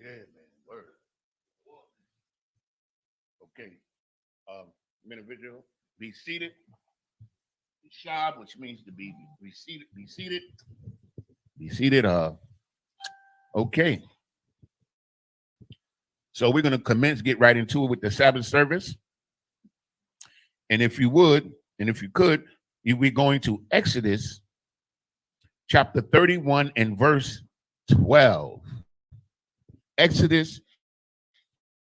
Yeah, man. Word. Okay. Individual, be seated. Shab, which means to be seated. Be seated. Be seated. Okay. So we're gonna get right into it with the Sabbath service. And if you would, and if you could, we're going to Exodus chapter 31 and verse 12. Exodus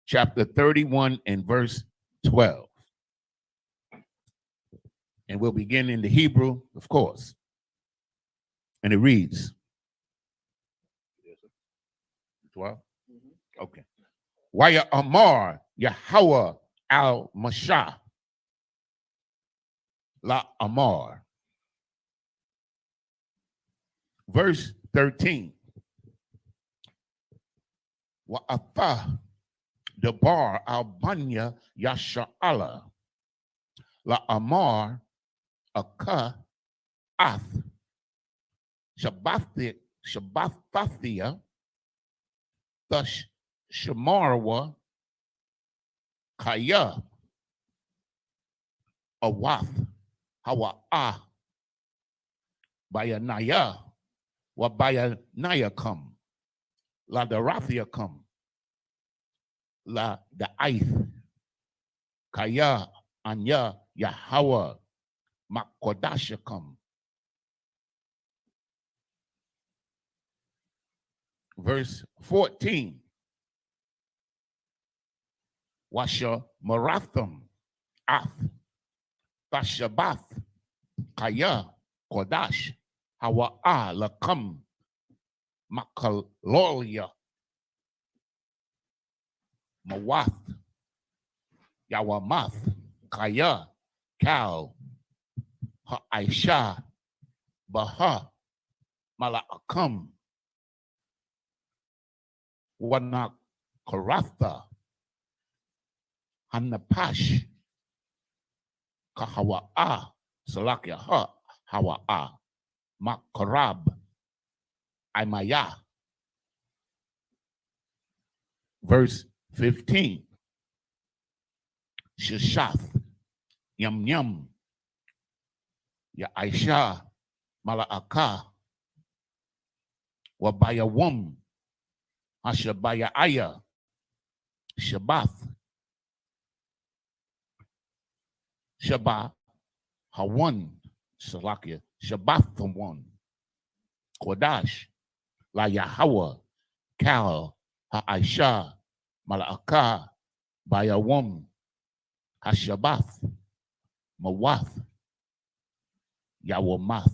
chapter 31 and verse 12. And we'll begin in the Hebrew, of course. And it reads 12? Okay. Waya Amar Yahweh al Mashah La Amar. Verse 13. Wa'atha Debar al Banya Yasha'ala La Amar Aka Ath Shabbathathia Thush Shamarwa Kaya Awath Hawa'ah Bayanaya wa Bayanaya come La Darathia come La Da'ith Kaya Anya Yahweh Makodasha come. Verse 14. Washa Maratham Ath Tashabath Kaya Kodash Hawa'a Lakam Makalolia Mawath Yawamath Kaya Kal Ha'aisha Baha Mala'akam Wanak Karatha Hanapash Kahawa'a Salakia Ha Hawa'a Makarab Imaya. Verse 15. Shishath Yam Yam Ya Aisha Mala'aka Wabayawum Hashabaya Aya Shabbath Shabbat Hawan Salakia Shabbath one Kodash La Yahweh Kal Ha'aisha Mala'aka Bayawum Hashabath Mawath Yawamath.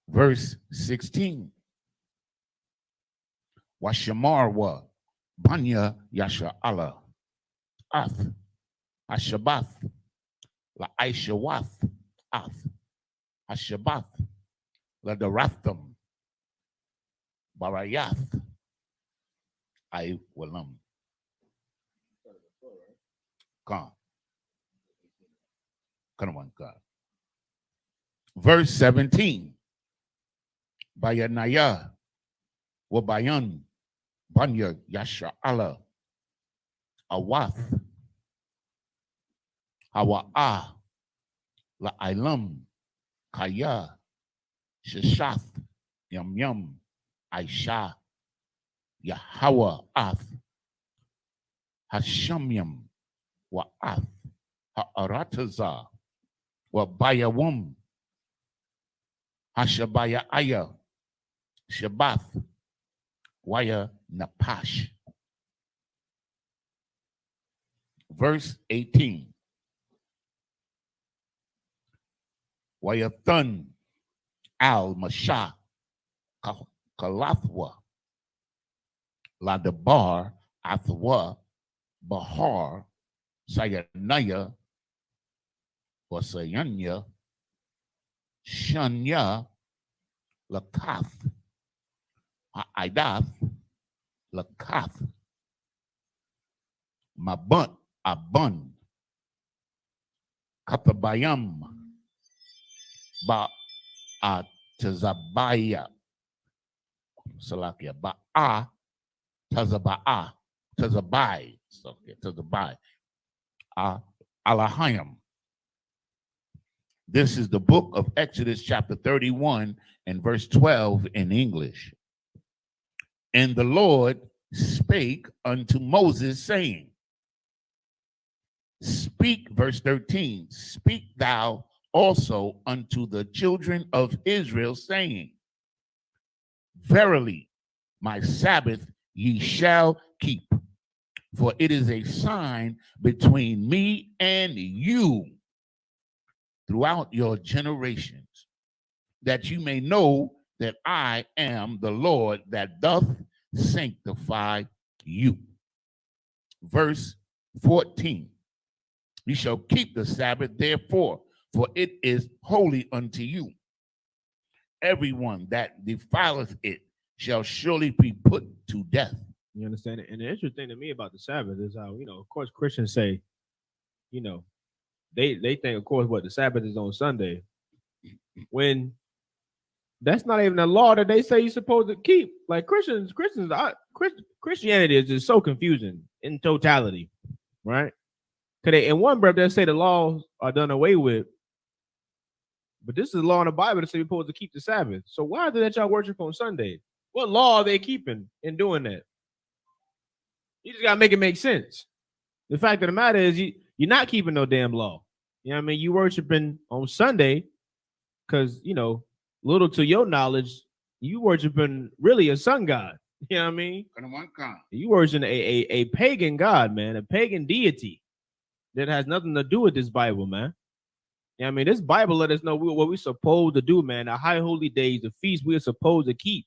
Verse 16. Washamar wa Banya Yasha Allah Ath Hashabath La Aishawath Ath Hashabath La Daratham Barayath I Walam. Come on, God. Verse 17. Bayanaya Wabayan Banya Yasha Allah Awath Hawa'ah La Ilam Kaya Shishath Yam Yam Aisha Yahweh Ath Hashamyam Wa'ath Ha'arataza Wabayawum Hashabaya Aya Shabbath Waya Napash. Verse 18. Wayathan al Mashah Kalathwa La Debar Athwa Bahar Sayanaya Wasayanya Shanya Lakath Ha'aidath Lakath Mabun Abun Katabayam Ba Tazabaya Salakia, ba'a, tazaba'a, tazabai, tazabai, alahayim. This is the book of Exodus, chapter 31 and verse 12 in English. And the Lord spake unto Moses, saying, speak, verse 13, speak thou also unto the children of Israel, saying, verily, my Sabbath ye shall keep, for it is a sign between me and you throughout your generations, that you may know that I am the Lord that doth sanctify you. Verse 14, you shall keep the Sabbath, therefore, for it is holy unto you. Everyone that defileth it shall surely be put to death. You understand? And the interesting thing to me about the Sabbath is how, of course, Christians say, they think, of course, what the Sabbath is on Sunday, when that's not even a law that they say you're supposed to keep. Like Christianity is just so confusing in totality, right? Because in one breath they say the laws are done away with, but this is the law in the Bible that say you're supposed to keep the Sabbath. So why is it that y'all worship on Sunday? What law are they keeping in doing that? You just gotta make it make sense. The fact of the matter is you're not keeping no damn law. You know what I mean? You worshiping on Sunday because, little to your knowledge, you worshiping really a sun god. You know what I mean? You worshiping a pagan god, man, a pagan deity that has nothing to do with this Bible, man. You know what I mean? This Bible let us know what we're supposed to do, man. The high holy days, the feasts we're supposed to keep.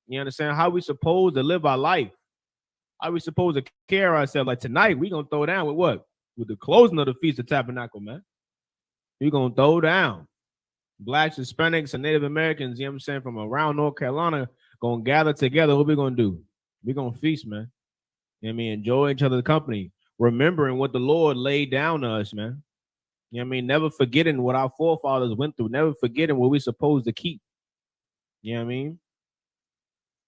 You understand? How we supposed to live our life. How we supposed to care ourselves. Like tonight, we're going to throw down with what? With the closing of the Feast of Tabernacle, man. We're going to throw down. Blacks, Hispanics, and Native Americans, from around North Carolina, going to gather together. What we going to do? We're going to feast, man. You know what I mean? Enjoy each other's company. Remembering what the Lord laid down to us, man. You know what I mean? Never forgetting what our forefathers went through. Never forgetting what we're supposed to keep. You know what I mean?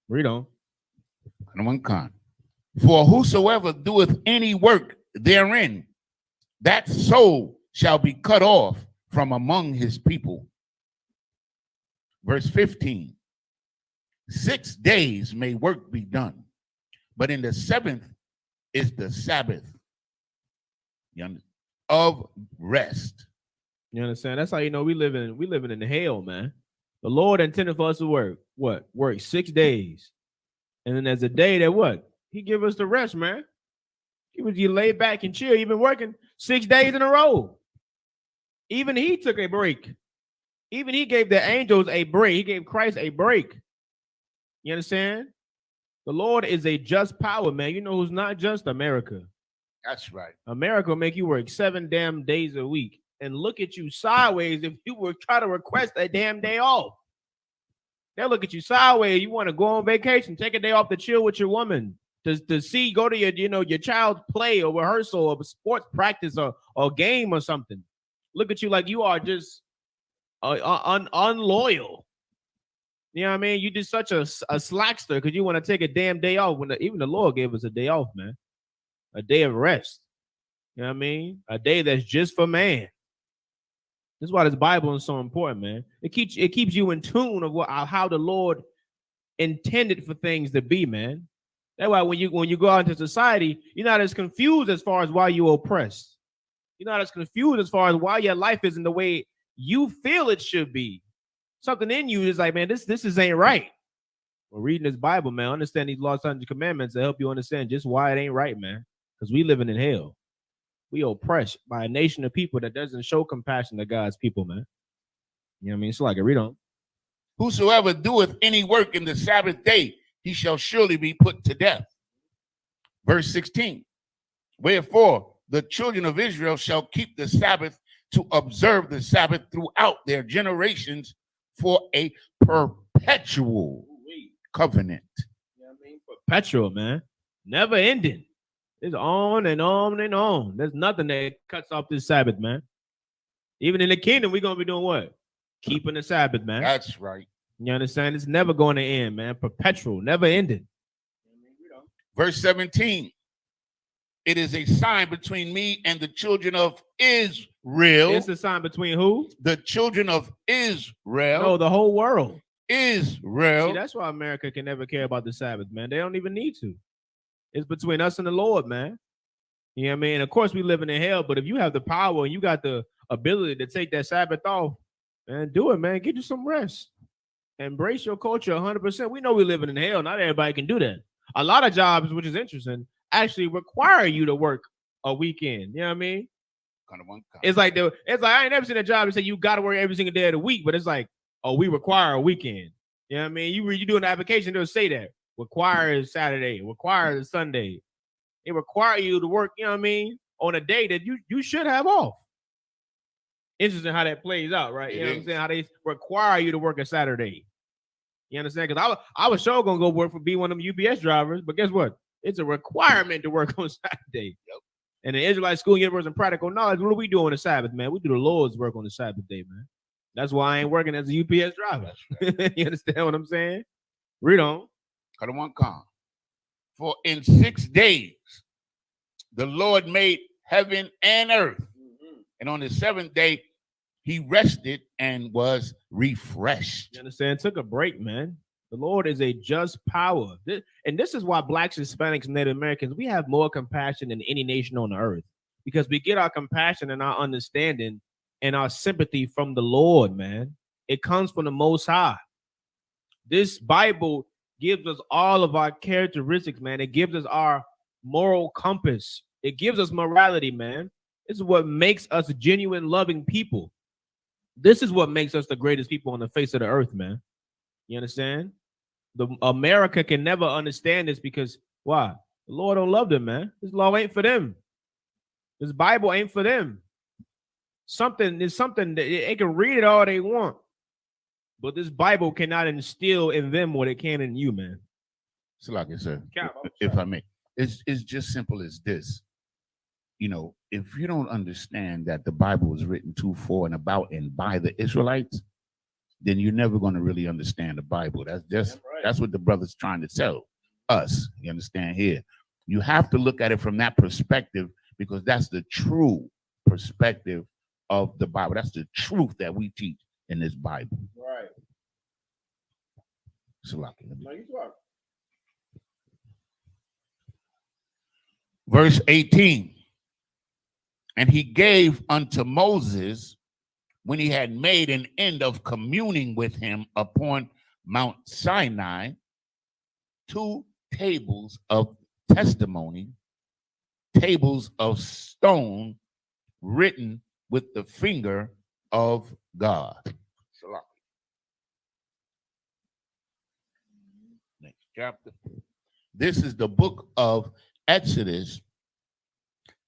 Read on. For whosoever doeth any work therein, that soul shall be cut off from among his people. Verse 15, 6 days may work be done, but in the seventh is the Sabbath of rest. You understand? That's how we living in hell, man. The Lord intended for us to work. What? Work 6 days. And then there's a day that what? He give us the rest, man. You lay back and chill. You've been working 6 days in a row. Even he took a break. Even he gave the angels a break. He gave Christ a break. You understand? The Lord is a just power, man. You know who's not just? America. That's right. America will make you work 7 damn days a week and look at you sideways if you would try to request a damn day off. They'll look at you sideways. You want to go on vacation, take a day off to chill with your woman, to see, go to your child's play or rehearsal or sports practice or game or something. Look at you like you are just unloyal. You know what I mean? You just such a slackster because you want to take a damn day off when even the Lord gave us a day off, man. A day of rest. You know what I mean? A day that's just for man. This is why this Bible is so important, man. It keeps you in tune of how the Lord intended for things to be, man. That's why when you go out into society, you're not as confused as far as why you're oppressed. You're not as confused as far as why your life isn't the way you feel it should be. Something in you is like, man, this ain't right. Well, reading this Bible, man, understand these laws, statutes, and commandments to help you understand just why it ain't right, man. Because we living in hell. We oppressed by a nation of people that doesn't show compassion to God's people, man. You know what I mean? So read on. Whosoever doeth any work in the Sabbath day, he shall surely be put to death. Verse 16. Wherefore the children of Israel shall keep the Sabbath to observe the Sabbath throughout their generations for a perpetual covenant. You know what I mean? Perpetual, man. Never ending. It's on and on and on. There's nothing that cuts off this Sabbath, man. Even in the kingdom, we're going to be doing what? Keeping the Sabbath, man. That's right. You understand? It's never going to end, man. Perpetual, never ending. Verse 17. It is a sign between me and the children of Israel. It's a sign between who? The children of Israel. No, the whole world. Israel. See, that's why America can never care about the Sabbath, man. They don't even need to. It's between us and the Lord, man. You know what I mean? Of course, we living in hell, but if you have the power and you got the ability to take that Sabbath off, man, do it, man. Get you some rest. Embrace your culture 100%. We know we're living in hell. Not everybody can do that. A lot of jobs, which is interesting, actually require you to work a weekend. You know what I mean? It's like I ain't never seen a job that say you got to work every single day of the week, but it's like, oh, we require a weekend. You know what I mean? You do an application, they'll say that requires Saturday, requires Sunday. It require you to work, you know what I mean, on a day that you should have off. Interesting how that plays out, right? You know what I'm saying? How they require you to work a Saturday. You understand? Because I was sure gonna go work for be one of them UPS drivers, but guess what? It's a requirement to work on Saturday. Yep. And the Israelite School, Universe, and Practical Knowledge, what do we do on the Sabbath, man? We do the Lord's work on the Sabbath day, man. That's why I ain't working as a UPS driver. Right. You understand what I'm saying? Read on. For in 6 days the Lord made heaven and earth, and on the seventh day he rested and was refreshed. You understand? Took a break, man. The Lord is a just power. And this is why Blacks, Hispanics, and Native Americans, we have more compassion than any nation on the earth, because we get our compassion and our understanding and our sympathy from the Lord, man. It comes from the Most High. This Bible gives us all of our characteristics, man. It gives us our moral compass. It gives us morality, man. This is what makes us genuine, loving people. This is what makes us the greatest people on the face of the earth, man. You understand? America can never understand this because why? The Lord don't love them, man. This law ain't for them. This Bible ain't for them. There's something that they can read it all they want, but this Bible cannot instill in them what it can in you, man. So, like I said, if I may, it's just simple as this. You know, if you don't understand that the Bible was written to, for, and about, and by the Israelites, then you're never going to really understand the Bible. That's what the brother's trying to tell us. You understand here? You have to look at it from that perspective, because that's the true perspective of the Bible. That's the truth that we teach in this Bible. Right. So, verse 18. And he gave unto Moses, when he had made an end of communing with him upon Mount Sinai, 2 tables of testimony, tables of stone, written with the finger of God. Next chapter. This is the book of Exodus,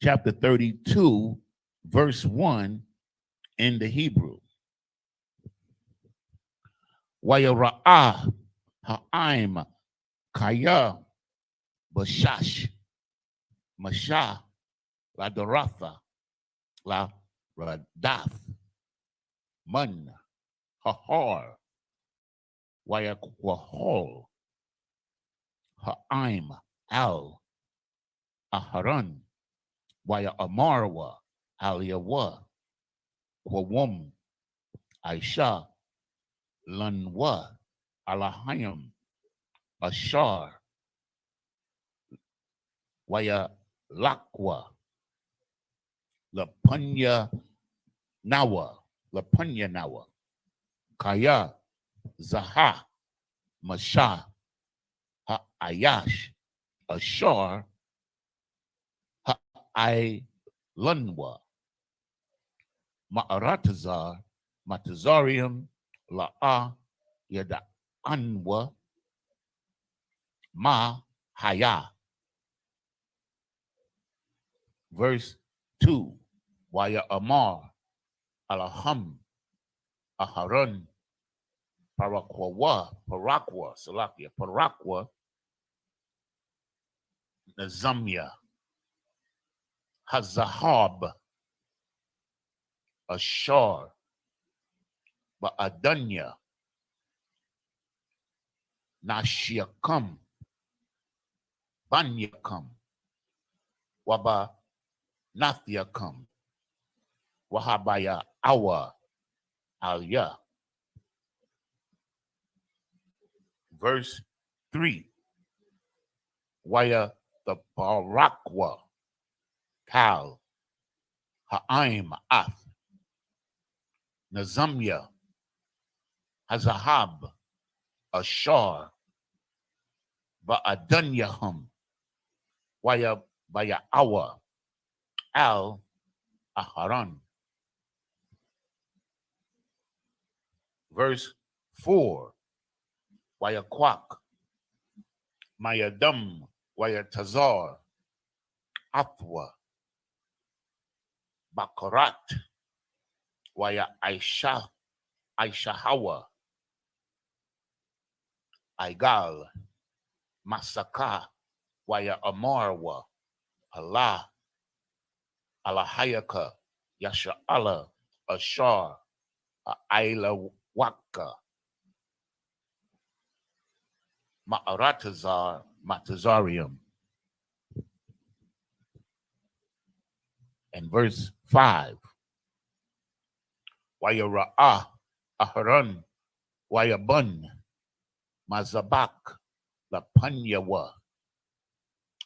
chapter 32, verse 1 in the Hebrew. Wayara'ah ha'aim kaya bashash masha la daratha la radath man hahar wayakwahol ha'aim al aharan waya amarwa aliyawa kwawum aisha lanwa alahayam ashar waya lakwa lapanya nawa kaya zaha masha ha ayash ashar ha ay lanwa ma'aratazar matazarium la'a yada anwa ma haya. Verse 2. Waya amar alaham aharon parakwa nazamya hazahab ashar ba'adanya Nashiakam, Banyakam, Waba Nathiakam, Wahabaya Awa Alya. Verse 3. Waya the Barakwa, Kal, Ha'aim Ath, Nazamya, Hazahab, Ashar, Ba'adanyahum, Waya Baya Awa, Al Aharon. Verse 4. Waya Kwak, Mayadum, Waya Tazar, Athwa, Bakarat, Waya Aishahawa, Aigal, Masaka, Waya Amarwa, Allah, Alahayaka, Yasha'ala, Ashar, Aila Waka, Ma'aratazar, Matazarium. And verse 5. Waya Ra'ah, Aharon, Waya Bun, Mazabak, La Panyawa,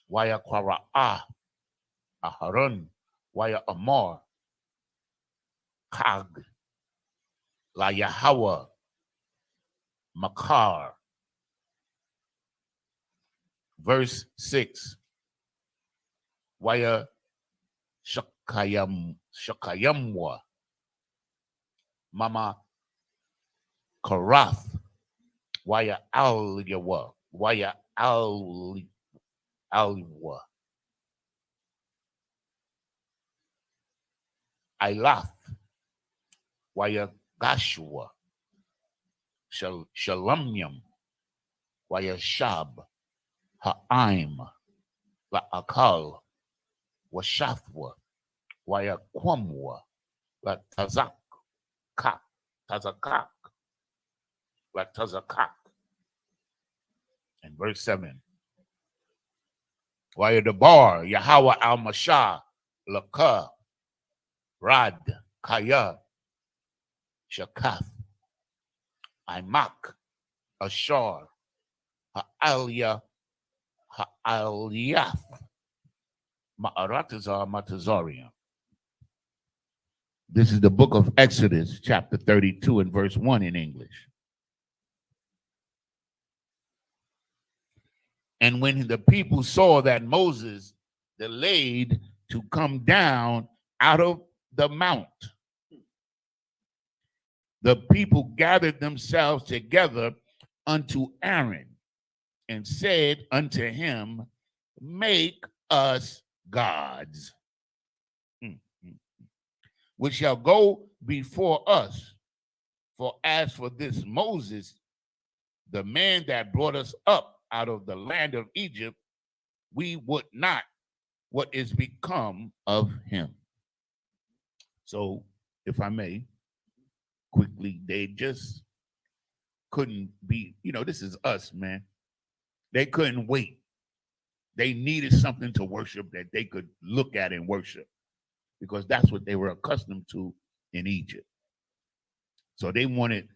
Waya Kwara'ah, Aharon, Waya Amar, Kag, La Yahawa, Makar. Verse 6. Waya Shakayamwa, Mama Karath, Waya Alyawa, Waya Alwa, Ailath, Waya Gashua, Shalamyam, Waya Shab, Ha'aim, La'akal, Washathwa, Waya Kwamwa, La Tazakak, Tazakak, La Tazakak. And verse 7. Waya Debar, Yahweh al Mashah, Laka, Rad, Kaya, Shakath, Imak, Ashar, Ha'alya, Ha'alyath, Ma'aratazar, Matazarium. This is the book of Exodus, chapter 32 and verse 1 in English. And when the people saw that Moses delayed to come down out of the mount, the people gathered themselves together unto Aaron and said unto him, Make us gods, which shall go before us. For as for this Moses, the man that brought us up out of the land of Egypt, we would not what is become of him. So, if I may, quickly, they just couldn't be, this is us, man. They couldn't wait. They needed something to worship that they could look at and worship, because that's what they were accustomed to in Egypt. So they wanted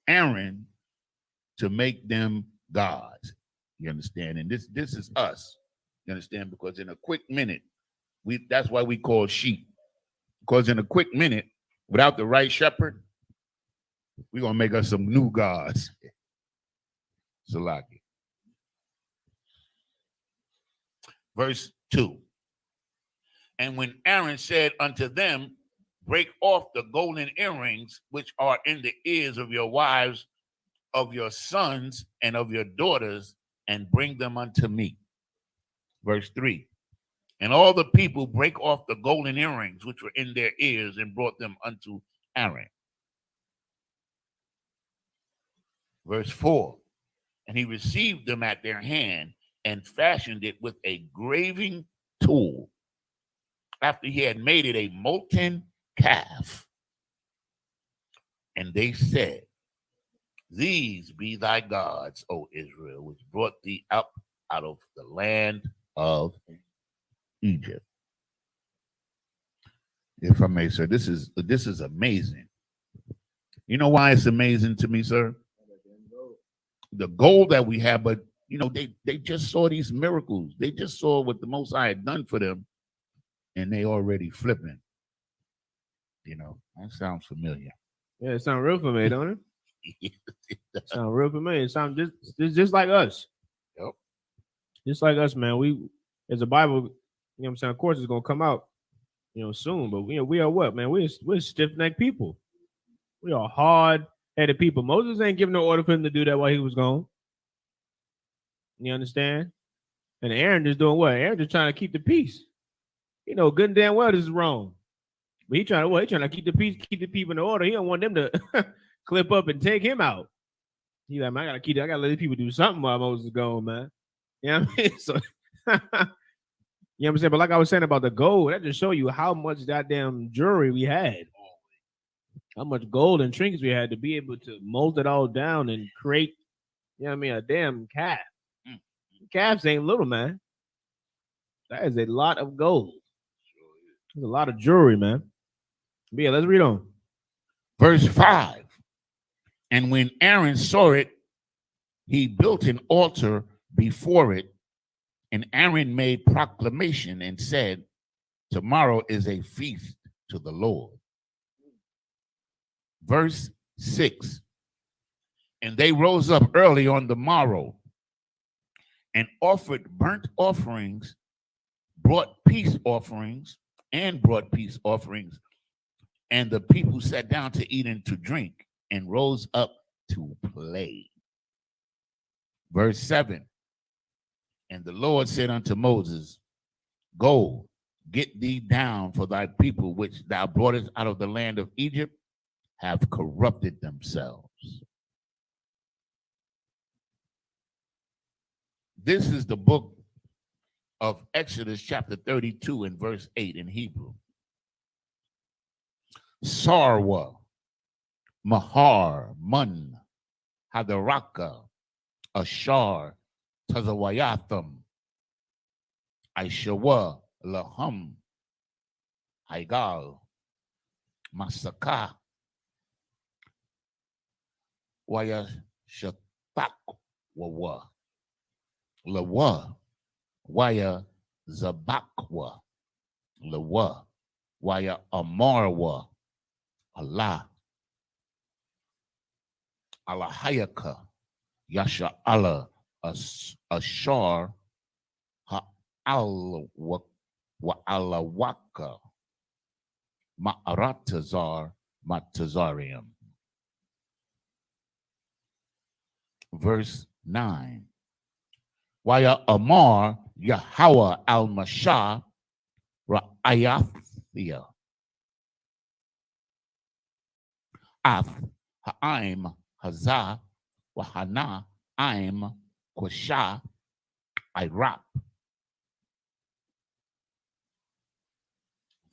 Aaron to make them gods. You understand? And this is us. You understand? Because in a quick minute, that's why we call sheep. Because in a quick minute, without the right shepherd, we're gonna make us some new gods. Salaki. Verse 2. And when Aaron said unto them, Break off the golden earrings which are in the ears of your wives, of your sons, and of your daughters, and bring them unto me. Verse 3. And all the people break off the golden earrings which were in their ears and brought them unto Aaron. Verse 4. And he received them at their hand and fashioned it with a graving tool, after he had made it a molten calf. And they said, These be thy gods, O Israel, which brought thee up out of the land of Egypt. If I may, sir, this is amazing. You know why it's amazing to me, sir? The goal that we have, but they just saw these miracles. They just saw what the Most High had done for them, and they already flipping. That sounds familiar. Yeah, it sounds real familiar, don't it? Sound real familiar. It sounds just like us. Yep. Just like us, man. We, as a Bible, what I'm saying, of course it's gonna come out, soon. But we are what, man? We're stiff-necked people. We are hard-headed people. Moses ain't giving no order for him to do that while he was gone. You understand? And Aaron is doing what? Aaron just trying to keep the peace. Good and damn well this is wrong. But he trying to keep the peace, keep the people in order. He don't want them to clip up and take him out. He's like, man, I gotta let these people do something while Moses is gone, man. You know what I mean? So you know what I'm saying? But like I was saying about the gold, that just show you how much goddamn jewelry we had. How much gold and trinkets we had to be able to mold it all down and create, a damn calf. Calves ain't little, man. That is a lot of gold. There's a lot of jewelry, man. But yeah, let's read on. Verse 5. And when Aaron saw it, he built an altar before it, and Aaron made proclamation and said, tomorrow is a feast to the Lord. Verse 6. And they rose up early on the morrow and offered burnt offerings, brought peace offerings, and the people sat down to eat and to drink and rose up to play. Verse 7. And the Lord said unto Moses, go, get thee down, for thy people which thou broughtest out of the land of Egypt have corrupted themselves. This is the book of Exodus chapter 32 and verse 8 in Hebrew. Sarwa, Mahar, Mun, Hadaraka, Ashar, Tazawayatham, Aishawa, Laham, Haigal, Masaka, Waya Shatakwa, Lawa, Waya Zabakwa, Lawa, Waya Amarwa, Allah, Allahayaka, Yasha Allah, Ashar, Ha'alwa, Wa'alawaka, Ma'aratazar, Matazarium. Verse 9. Waya Amar, Yahweh al-Mashah, Ra'ayathia. Af, Ha'im, Hazah, Wahana, Aim, Kwasha, Iraq.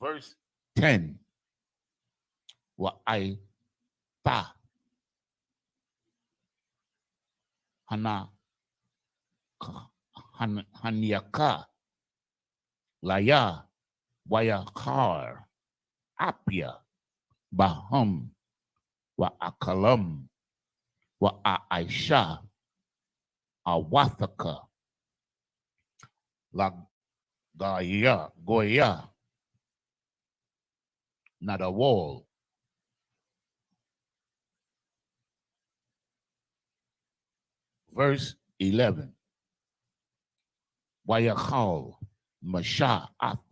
Verse 10. Wa'ai Fa, Hana, Hanyaka, Laya, Wayakar, Apia, Bahum, Wa'akalam, Wa'aisha, Awathaka, Goya, Nadawal. Verse 11. Wayachal, Masha, Ath,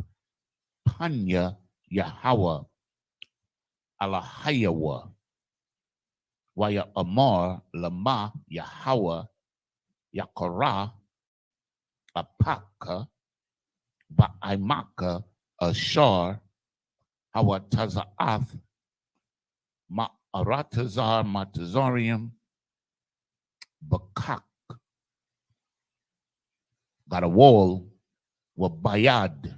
Panya, Yahweh, Alahayawa, Waya Amar, Lama, Yahweh, Yakara, Apaka, Ba'imaka, Ashar, Hawatazaath, Ma'aratazar, Matazarium, Bakak. Got a wall, Wabayad,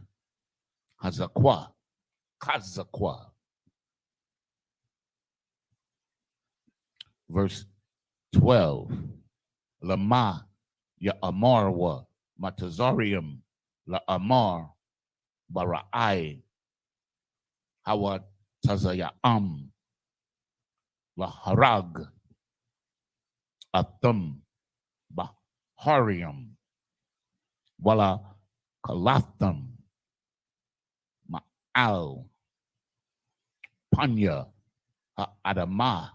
Hazakwa, Kazakwa. Verse 12. Lama ya amarwa matazarium la amar bara'ai hawa tazaya la harag atham baharium wala kalatham ma'al panya adama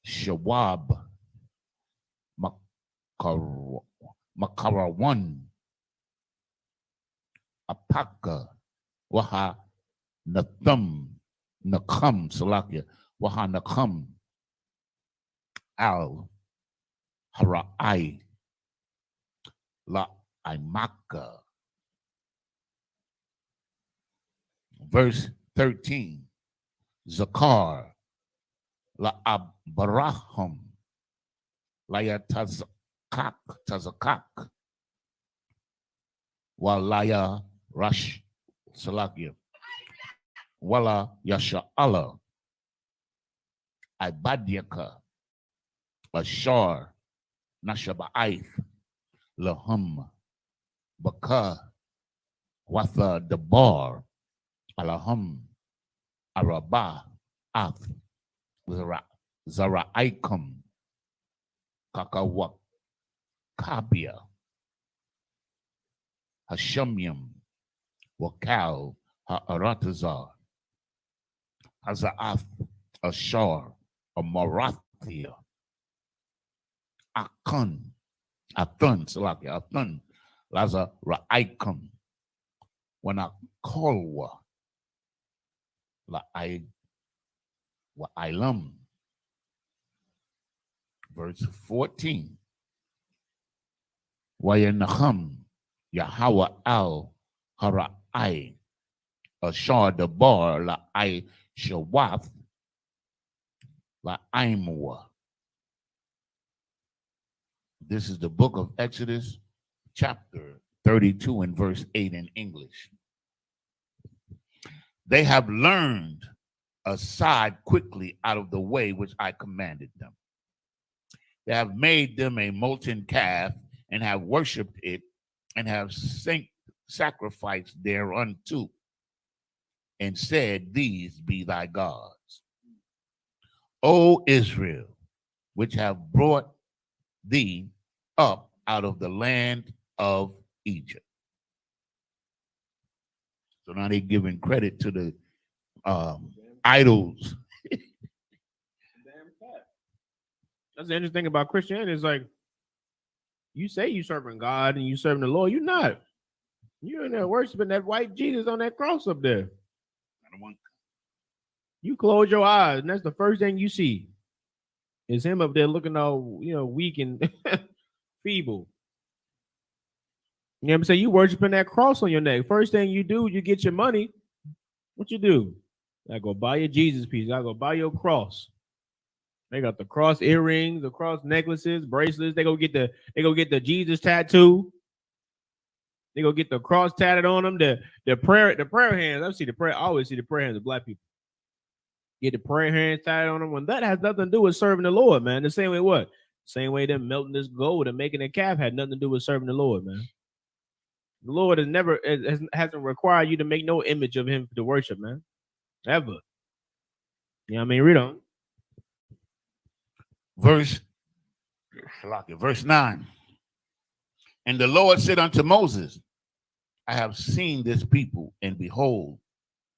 shawab makarawan apaka waha natham nakam salakia waha nakam al hara'ai la imaka. Verse 13. Zakar la abaraham la ya tazakak walaya rash salakia wala yasha'ala ibadyaka ashar nashaba'aith lahum baka watha dabar alahum araba ath zara'aikum kakawakabia hashamyam wakal ha'aratazar haza'ath ashar amarathia akun Athun, Salaki, Athun, Laza Ra'aikum, Wana Kolwa, La Wa Ilam. Verse 14. Wayanaham, Yahawa al Hara'ai, Ashar Dabar, La I Shawath, La Aimwa. This is the book of Exodus, chapter 32 and verse 8 in English. They have learned aside quickly out of the way which I commanded them. They have made them a molten calf and have worshipped it and have sacrificed thereunto and said, These be thy gods. O Israel, which have brought thee up out of the land of Egypt. So now they're giving credit to the idols. That's the interesting thing about Christianity. Is like, you say you serving God and you serving the Lord. You're not. You're in there worshiping that white Jesus on that cross up there. You close your eyes, and that's the first thing you see. Is him up there looking all, weak and feeble. You know what I'm saying? You worshiping that cross on your neck. First thing you do, you get your money. What you do? I go buy your Jesus piece. I go buy your cross. They got the cross earrings, the cross necklaces, bracelets. They go get the Jesus tattoo. They go get the cross tatted on them. The prayer hands. I always see the prayer hands of black people. Get the prayer hands tatted on them. When that has nothing to do with serving the Lord, man. The same way what? Same way them melting this gold and making a calf had nothing to do with serving the Lord, man. The Lord hasn't required you to make no image of him to worship, man. Ever. You know what I mean? Read on. Verse 9. And the Lord said unto Moses, I have seen this people, and behold,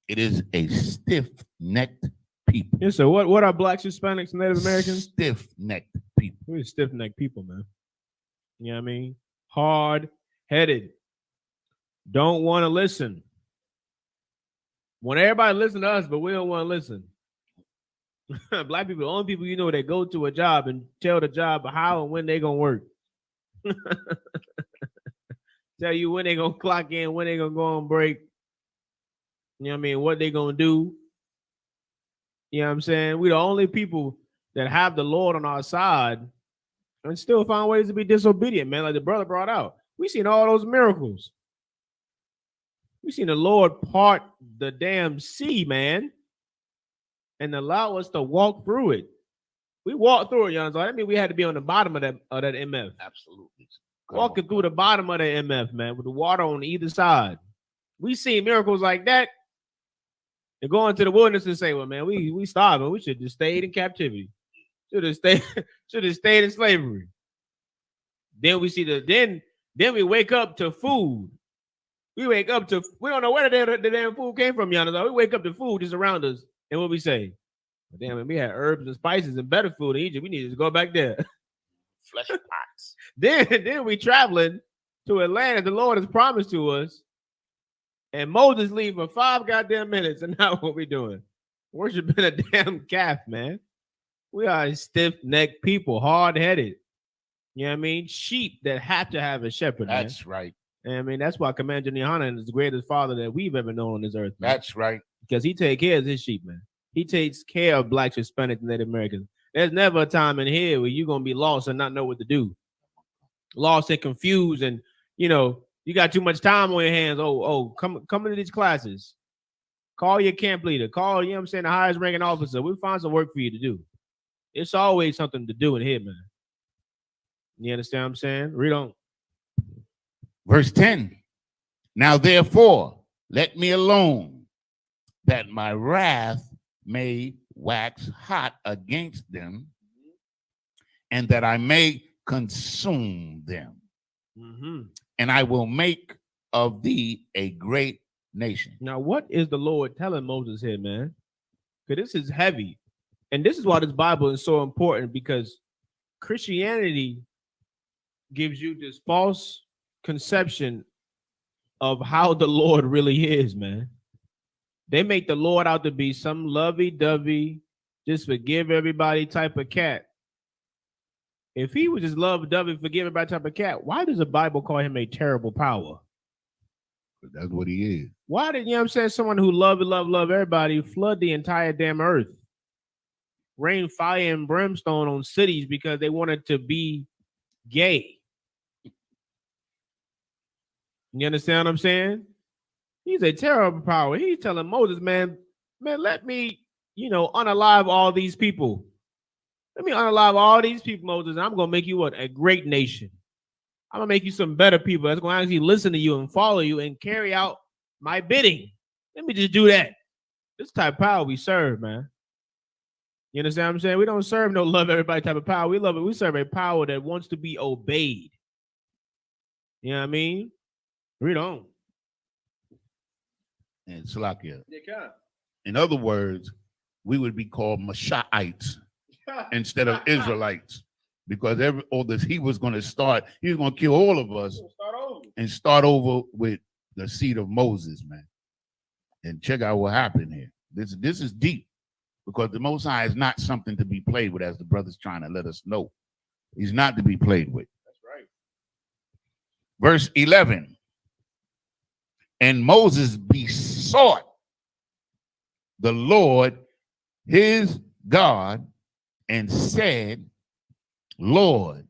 it is a stiff-necked people. Yeah, so what are blacks, Hispanics, Native Americans? Stiff-necked people. We're stiff-necked people, man. You know what I mean? Hard-headed. Don't want to listen. Want everybody to listen to us, but we don't want to listen. Black people, the only people you know that go to a job and tell the job how and when they're going to work. Tell you when they're going to clock in, when they're going to go on break. You know what I mean? What they're going to do. You know what I'm saying? We're the only people that have the Lord on our side and still find ways to be disobedient, man. Like the brother brought out. We seen all those miracles. We seen the Lord part the damn sea, man, and allow us to walk through it. We walked through it, young. So that means we had to be on the bottom of that MF. Absolutely. Walking through the bottom of the MF, man, with the water on either side. We see miracles like that. And go into the wilderness and say, well, man, we starving. We should have stayed in captivity. Should have stayed in slavery. Then we see then we wake up to food. We don't know where the damn food came from, Yana. We wake up to food just around us. And what we say? Damn, we had herbs and spices and better food in Egypt. We need to go back there. Flesh pots. Then we traveling to a land that the Lord has promised to us. And Moses leave for 5 goddamn minutes. And now what we doing? Worshiping a damn calf, man. We are stiff-necked people, hard-headed. You know what I mean? Sheep that have to have a shepherd. That's right. And I mean, that's why Commander Yohanan is the greatest father that we've ever known on this earth. Man. That's right. Because he takes care of his sheep, man. He takes care of blacks, Hispanics, and Native Americans. There's never a time in here where you're going to be lost and not know what to do. Lost and confused, and, you know, you got too much time on your hands. Come into these classes. Call your camp leader. Call, you know what I'm saying, the highest ranking officer. We'll find some work for you to do. It's always something to do in here, man. You understand what I'm saying? Read on. Verse 10. Now, therefore, let me alone, that my wrath may wax hot against them, and that I may consume them. Mm-hmm. And I will make of thee a great nation. Now, what is the Lord telling Moses here, man? Because this is heavy. And this is why this Bible is so important, because Christianity gives you this false conception of how the Lord really is, man. They make the Lord out to be some lovey-dovey, just forgive everybody type of cat. If he was just lovey-dovey, forgive everybody type of cat, why does the Bible call him a terrible power? That's what he is. Why did, you know what I'm saying, someone who love everybody flood the entire damn earth? Rain fire and brimstone on cities because they wanted to be gay. You understand what I'm saying? He's a terrible power. He's telling Moses, man, let me, unalive all these people. Let me unalive all these people, Moses, and I'm going to make you what? A great nation. I'm going to make you some better people that's going to actually listen to you and follow you and carry out my bidding. Let me just do that. This type of power we serve, man. You understand what I'm saying? We don't serve no love everybody type of power. We love it. We serve a power that wants to be obeyed. You know what I mean? Read on. And Salakia. In other words, we would be called Mashaites instead of Israelites, because he was going to kill all of us and start over with the seed of Moses, man. And check out what happened here. This is deep, because the Most High is not something to be played with, as the brother's trying to let us know. He's not to be played with. That's right. Verse 11. And Moses besought the Lord his God and said, Lord,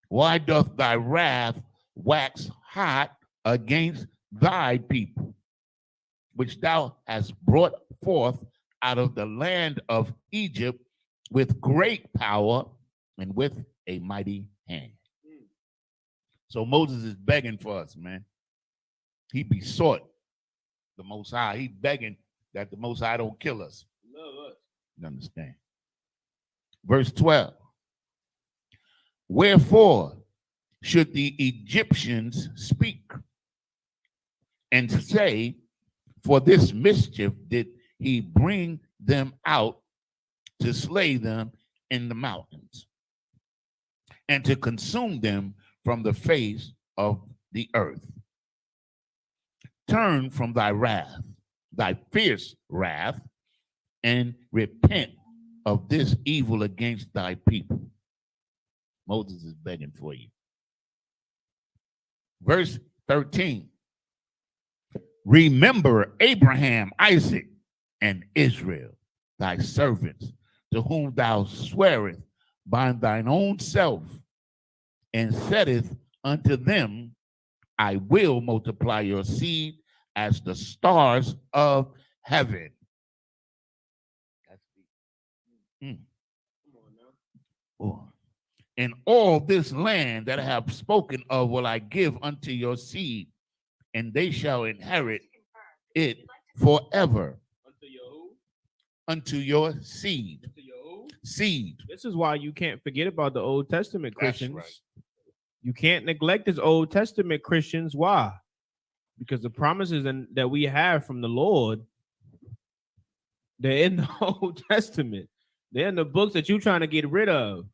why doth thy wrath wax hot against thy people, which thou hast brought forth out of the land of Egypt with great power and with a mighty hand? So Moses is begging for us, man. He besought the Most High. He begging that the Most High don't kill us. Love us. You understand? Verse 12. Wherefore should the Egyptians speak and say, for this mischief did he bring them out to slay them in the mountains and to consume them from the face of the earth? Turn from thy wrath, thy fierce wrath, and repent of this evil against thy people. Moses is begging for you. Verse 13. Remember Abraham, Isaac, and Israel, thy servants, to whom thou swearest by thine own self, and saidest unto them, I will multiply your seed as the stars of heaven. And all this land that I have spoken of will I give unto your seed, and they shall inherit it forever. Unto your seed. Seed. This is why you can't forget about the Old Testament Christians. That's right. You can't neglect this Old Testament Christians. Why? Because the promises that we have from the Lord, they're in the Old Testament. They're in the books that you're trying to get rid of.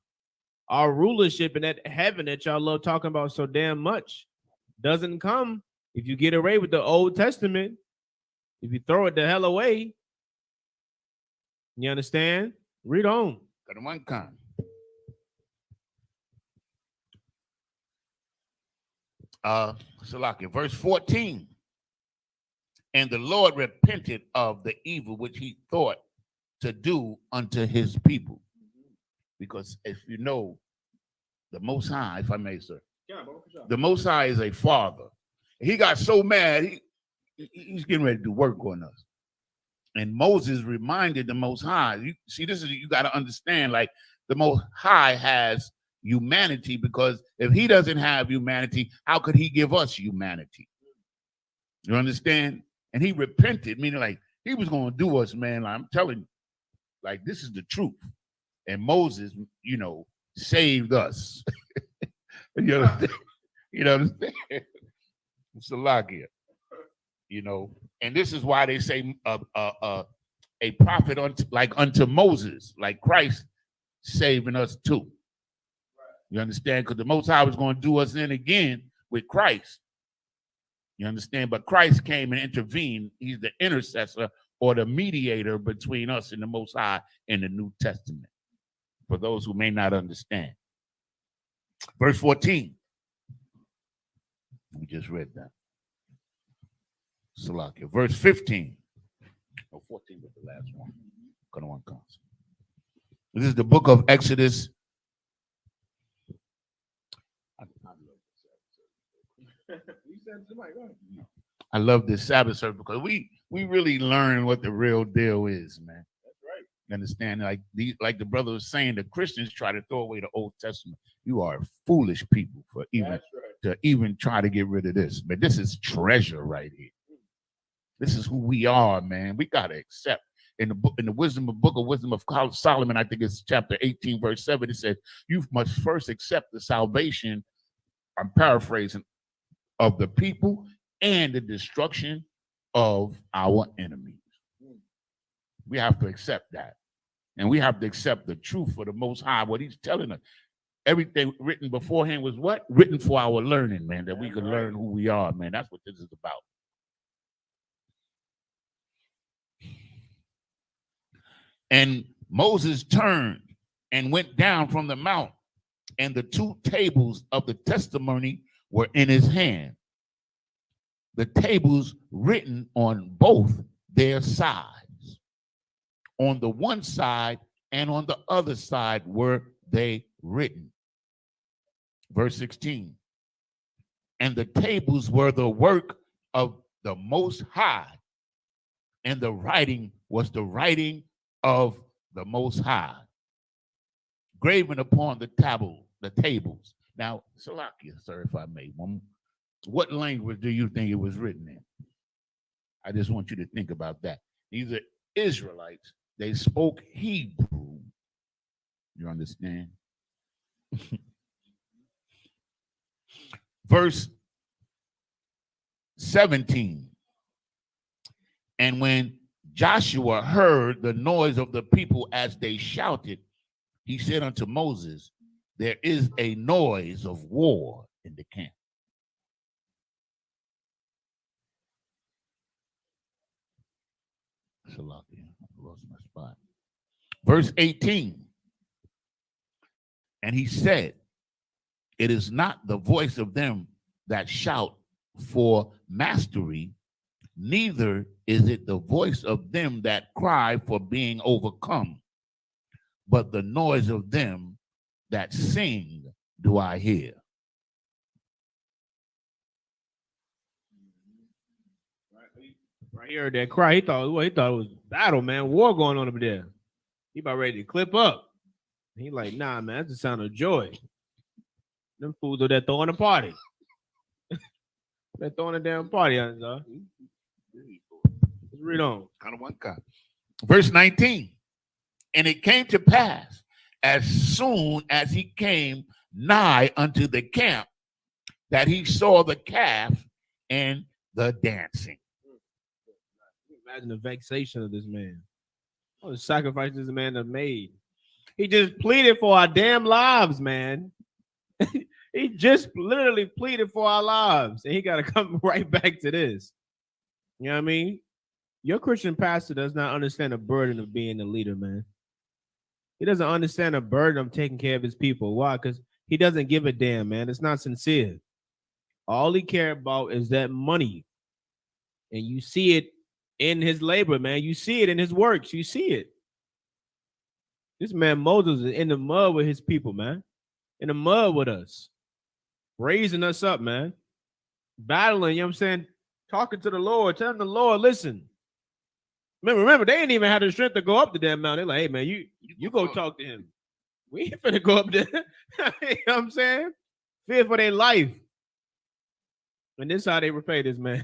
Our rulership in that heaven that y'all love talking about so damn much doesn't come if you get away with the Old Testament. If you throw it the hell away, you understand? Read on. Got one kind. Salakia, verse 14. And the Lord repented of the evil which he thought to do unto his people. Because if you know, the Most High, if I may, sir, the Most High is a father. He got so mad, he's getting ready to do work on us. And Moses reminded the Most High. You see, this is, you got to understand, like, the Most High has humanity, because if he doesn't have humanity, how could he give us humanity? You understand? And he repented, meaning like he was going to do us, man. Like, I'm telling you, like, this is the truth. And Moses, you know, saved us. You understand? You understand? Salakia. You know, and this is why they say a prophet unto Moses, like Christ saving us too. You understand? Because the Most High was going to do us in again with Christ. You understand? But Christ came and intervened. He's the intercessor or the mediator between us and the Most High in the New Testament. For those who may not understand. Verse 14. We just read that. Salakia. Verse 15. Oh, 14 was the last one. This is the book of Exodus. I love this Sabbath service because we really learn what the real deal is, man. That's right. You understand? Like the brother was saying, the Christians try to throw away the Old Testament. You are foolish people for to even try to get rid of this. But this is treasure right here. This is who we are, man. We gotta accept. In the book of wisdom of Solomon, I think it's chapter 18, verse 7. It says, you must first accept the salvation, I'm paraphrasing, of the people and the destruction of our enemies. We have to accept that. And we have to accept the truth for the Most High, what he's telling us. Everything written beforehand was what? Written for our learning, man, that we could learn who we are, man. That's what this is about. And Moses turned and went down from the mount, and the two tables of the testimony were in his hand. The tables written on both their sides. On the one side and on the other side were they written. Verse 16. And the tables were the work of the Most High, and the writing was the writing of the Most High, graven upon the tables. Now, Salakia, sir, if I may, what language do you think it was written in? I just want you to think about that. These are Israelites. They spoke Hebrew. You understand? Verse 17. And when Joshua heard the noise of the people as they shouted, he said unto Moses, there is a noise of war in the camp. I lost my spot. Verse 18. And he said, it is not the voice of them that shout for mastery, neither is it the voice of them that cry for being overcome, but the noise of them that sing do I hear. Right here, that cry, he thought it was battle, man, war going on over there. He about ready to clip up. He like, nah, man, that's the sound of joy. Them fools are there throwing a party. They're throwing a damn party on us. Let's read on. Verse 19. And it came to pass, as soon as he came nigh unto the camp, that he saw the calf and the dancing. Imagine the vexation of this man. What the sacrifice this man have made. He just pleaded for our damn lives, man. He just literally pleaded for our lives, and he got to come right back to this. You know what I mean? Your Christian pastor does not understand the burden of being a leader, man. He doesn't understand the burden of taking care of his people. Why? Because he doesn't give a damn, man. It's not sincere. All he cares about is that money. And you see it in his labor, man. You see it in his works. You see it. This man Moses is in the mud with his people, man. In the mud with us. Raising us up, man. Battling, you know what I'm saying? Talking to the Lord. Telling the Lord, listen. Remember, they ain't even had the strength to go up the damn mountain. They're like, hey, man, you go talk to him. We ain't finna go up there. You know what I'm saying? Fear for their life. And this is how they repay this, man.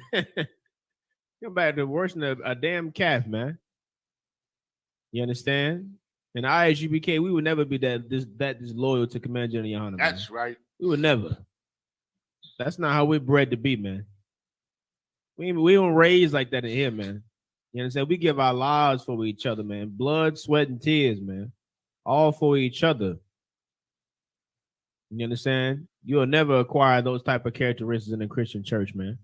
Come back to worshiping a damn calf, man. You understand? And ISUBK, we would never be that disloyal to Commander General Yohana. That's right. We would never. That's not how we're bred to be, man. We don't raise like that in here, man. You understand? We give our lives for each other, man. Blood, sweat, and tears, man. All for each other. You understand? You'll never acquire those type of characteristics in a Christian church, man.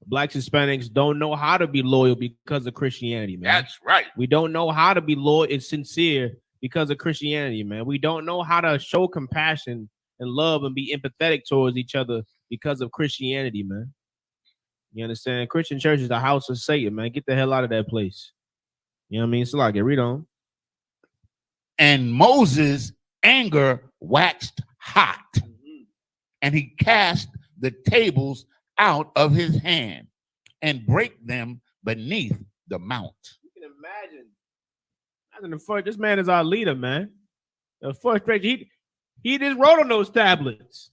Blacks, Hispanics don't know how to be loyal because of Christianity, man. That's right. We don't know how to be loyal and sincere because of Christianity, man. We don't know how to show compassion and love and be empathetic towards each other because of Christianity, man. You understand? Christian church is the house of Satan, man. Get the hell out of that place. You know what I mean? So like, read on. And Moses' anger waxed hot, and he cast the tables out of his hand and break them beneath the mount. You can imagine the first. This man is our leader, man. The first page, he just wrote on those tablets.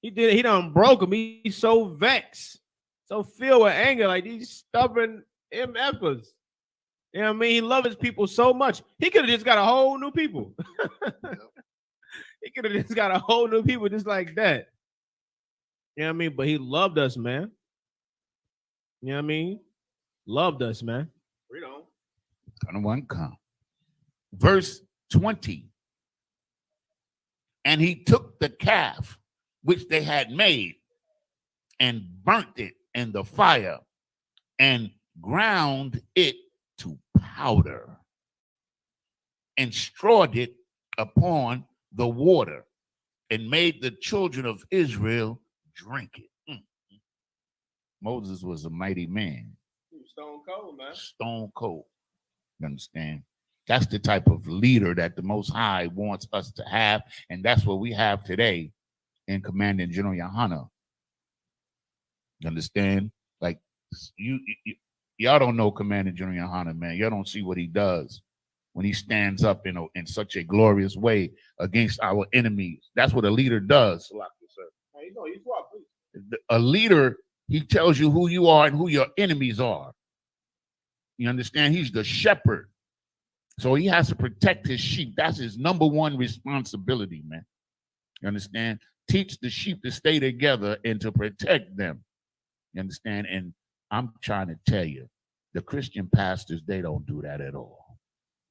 He done broke him. He's so vexed, so filled with anger, like these stubborn MFers. You know what I mean? He loves his people so much. He could have just got a whole new people. He could have just got a whole new people just like that. You know what I mean? But he loved us, man. You know what I mean? Loved us, man. Read on. Verse 20. And he took the calf which they had made and burnt it in the fire and ground it to powder and strawed it upon the water and made the children of Israel drink it. Moses was a mighty man. Stone cold, man. Stone cold. You understand? That's the type of leader that the Most High wants us to have, and that's what we have today in Commanding General Yohana. You understand? Like y'all don't know Commanding General Yohana, man. Y'all don't see what he does when he stands up in such a glorious way against our enemies. That's what a leader does. A leader, he tells you who you are and who your enemies are. You understand? He's the shepherd. So he has to protect his sheep. That's his number one responsibility, man. You understand? Teach the sheep to stay together and to protect them. You understand? And I'm trying to tell you, the Christian pastors, they don't do that at all.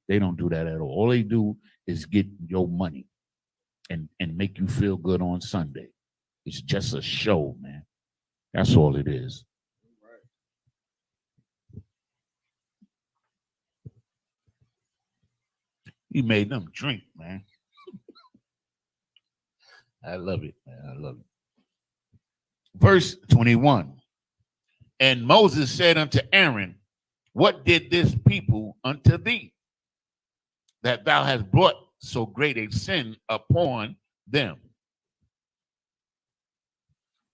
They don't do that at all. All they do is get your money and make you feel good on Sunday. It's just a show, man. That's all it is. He made them drink, man. I love it, man. I love it. Verse 21. And Moses said unto Aaron, what did this people unto thee, that thou hast brought so great a sin upon them?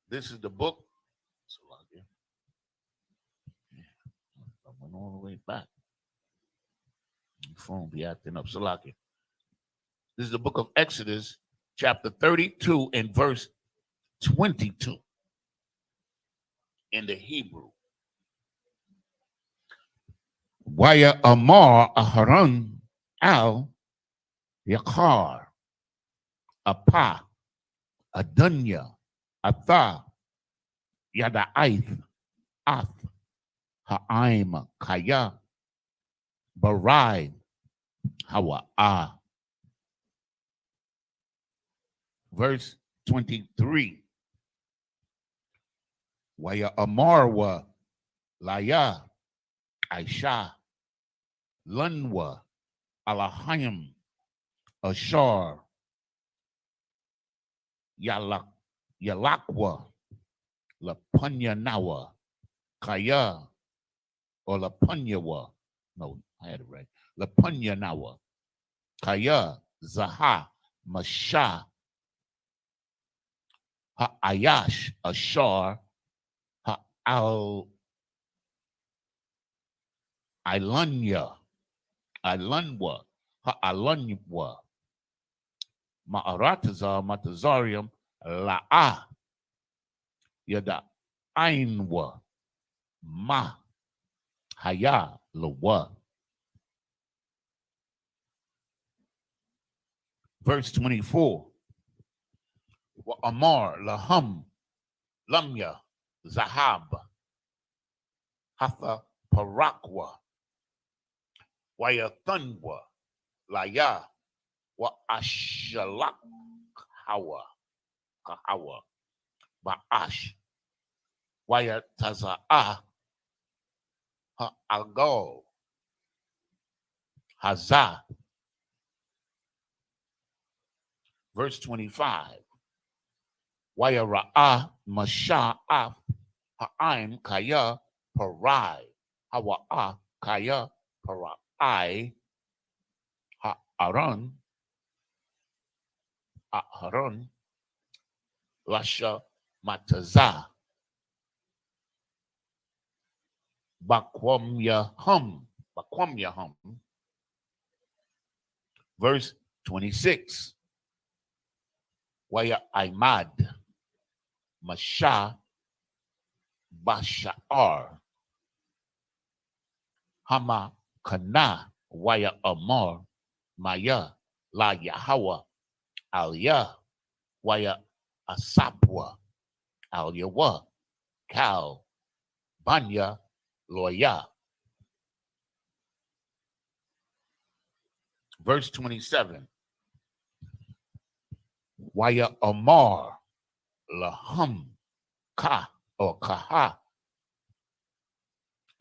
This is the book. I went all the way back. Phone be acting up. Salaki. This is the book of Exodus, chapter 32 and verse 22 in the Hebrew. Waya Amar Aharon al Yakar Apa Adunya Atha Yada'aith Ath Ha'aim Kaya Barai Hawa'ah. Verse 23. Waya Amarwa Laya Aisha Lunwa Alahayim Ashar Yalakwa Lapunyanawa Kaya or Lapunyawa. No, I had it right. Lapunyanawa Kaya Zaha Masha Ayash Ashar Al Ilunya Ilunwa Alunwa Ma'arataza Matazarium La'a Yada Ainwa Ma Haya Lawa. Verse 24. Wa Amar Laham Lamya Zahab Hatha Parakwa Wayathunwa Laya Wa Ashalak Hawa Kahawa Ba'ash Wayataza'a Ha Algol Hazah. Verse 25. Wayara'a Masha'af Ha'aim Kaya Parai Hawa'a Kaya Parai Ha'aron Aharon Lasha Mataza Bakwamyahum. Verse 26. Waya Imad Masha Bashar Hama Kana Waya Amar Maya La Yahawa Alya Waya Asapwa Alyawa Kal Banya Loya. Verse 27. Waya Amar Laham Ka or Kaha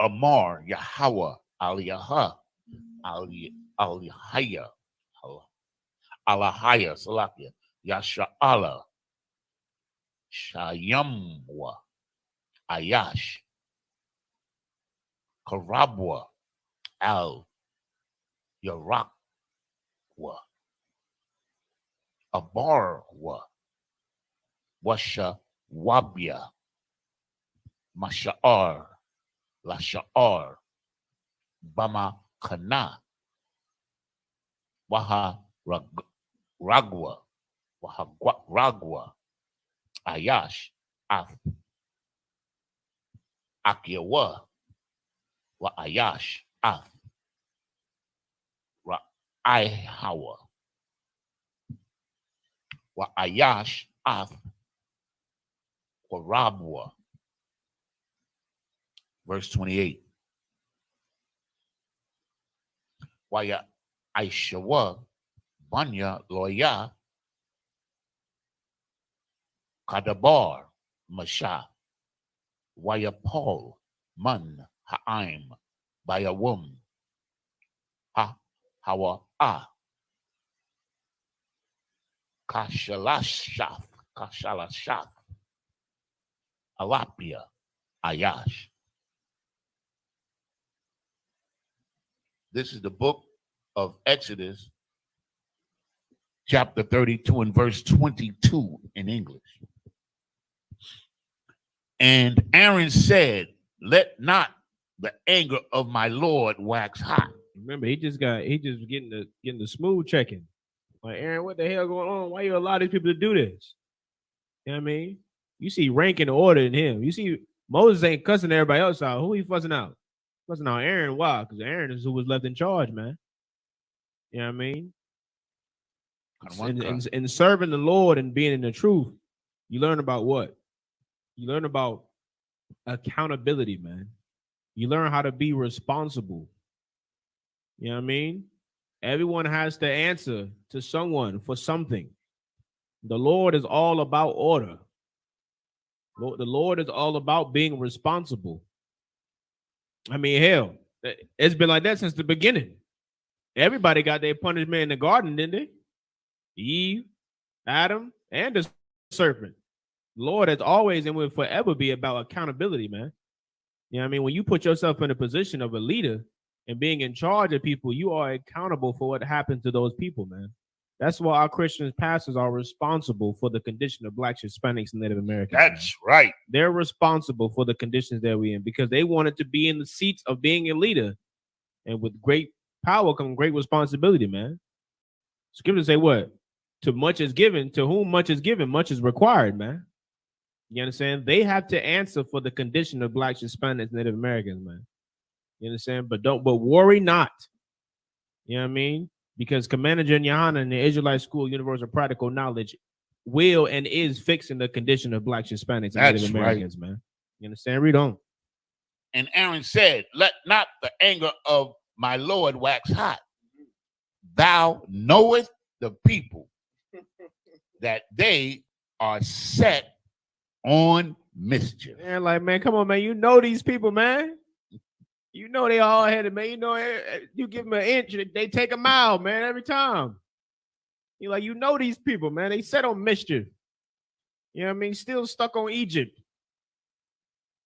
Amar Yahawa Aliyaha Aliyahaya Alahaya Salakia Yasha'ala Shayamwa Ayash Karabwa Al Yarakwa Abarwa Washa Wabia Masha'ar Lasha'ar Bama Kana Waha Ragwa Waha Ragwa Ayash Af Akyawa Wa Ayash Af Ra Hawa Wa Ayash Af Rabwa. Verse 28. Waya Aishawa Banya Loya Kadabar Masha Waya Paul Man Ha'aim Bayawum Ha Hawa Ah Kashalashaf Alapia Ayash. This is the book of Exodus, chapter 32 and verse 22 in English. And Aaron said, let not the anger of my Lord wax hot. Remember, he just getting the smooth checking. Like, Aaron, what the hell going on? Why you allow these people to do this? You know what I mean? You see rank and order in him. You see Moses ain't cussing everybody else out. Who he fussing out? Fussing out Aaron. Why? Because Aaron is who was left in charge, man. You know what I mean? And serving the Lord and being in the truth, you learn about what? You learn about accountability, man. You learn how to be responsible. You know what I mean? Everyone has to answer to someone for something. The Lord is all about order. The Lord is all about being responsible. I mean, hell, it's been like that since the beginning. Everybody got their punishment in the garden, didn't they? Eve, Adam, and the serpent. The Lord has always and will forever be about accountability, man. You know what I mean? When you put yourself in a position of a leader and being in charge of people, you are accountable for what happened to those people, man. That's why our Christian pastors are responsible for the condition of Blacks, Hispanics, and Native Americans. That's right. They're responsible for the conditions that we're in because they wanted to be in the seats of being a leader. And with great power comes great responsibility, man. Scriptures say what? To much is given, to whom much is given, much is required, man. You understand? They have to answer for the condition of Blacks, Hispanics, Native Americans, man. You understand? But worry not. You know what I mean? Because Commander General Yohana and the Israelite School Universal Practical Knowledge will and is fixing the condition of Blacks, Hispanics, and Native Americans, man. You understand? Read on. And Aaron said, let not the anger of my Lord wax hot. Thou knowest the people that they are set on mischief. Man, like, man, come on, man. You know these people, man. You know they all headed, man. You know, you give them an inch, they take a mile, man, every time. You like, you know these people, man. They set on mischief. You know what I mean? Still stuck on Egypt.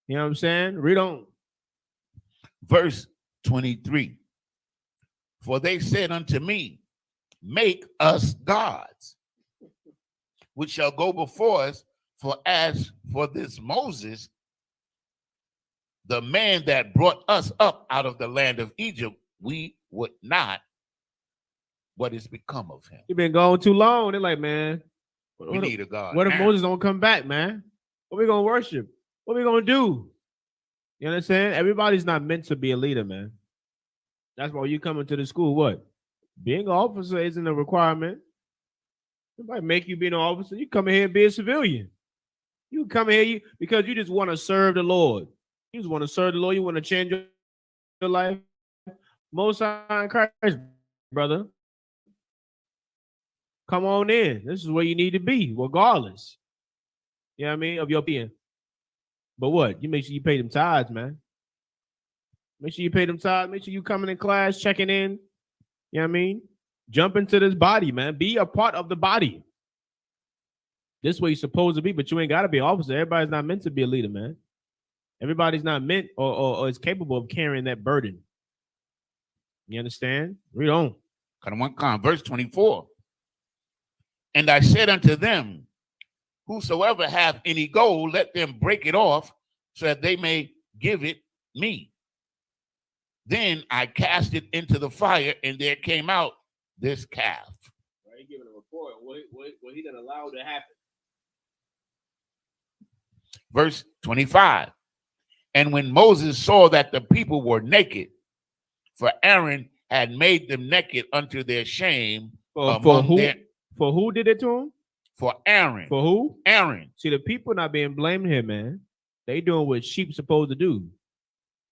You know what I'm saying? Read on. Verse 23. For they said unto me, make us gods, which shall go before us. For as for this Moses, the man that brought us up out of the land of Egypt, we would not what is become of him. He been gone too long. They're like, man, we need a God. What if Moses don't come back, man? What we gonna worship? What we gonna do? You understand? Everybody's not meant to be a leader, man. That's why you come into the school. What? Being an officer isn't a requirement. Nobody make you be an officer. You come in here and be a civilian. You come in here because you just want to serve the Lord. You just want to serve the Lord. You want to change your life. Most High in Christ, brother. Come on in. This is where you need to be, regardless. You know what I mean? Of your being. But what? You make sure you pay them tithes, man. Make sure you pay them tithes. Make sure you coming in class, checking in. You know what I mean? Jump into this body, man. Be a part of the body. This is where you're supposed to be, but you ain't got to be an officer. Everybody's not meant to be a leader, man. Everybody's not meant or is capable of carrying that burden. You understand? Read on. Verse 24. And I said unto them, whosoever hath any gold, let them break it off, so that they may give it me. Then I cast it into the fire, and there came out this calf. Right, he giving a report. What he gonna allow to happen? Verse 25. And when Moses saw that the people were naked, for Aaron had made them naked unto their shame. For who did it to him? For Aaron. For who? Aaron. See, the people not being blamed here, man. They doing what sheep supposed to do.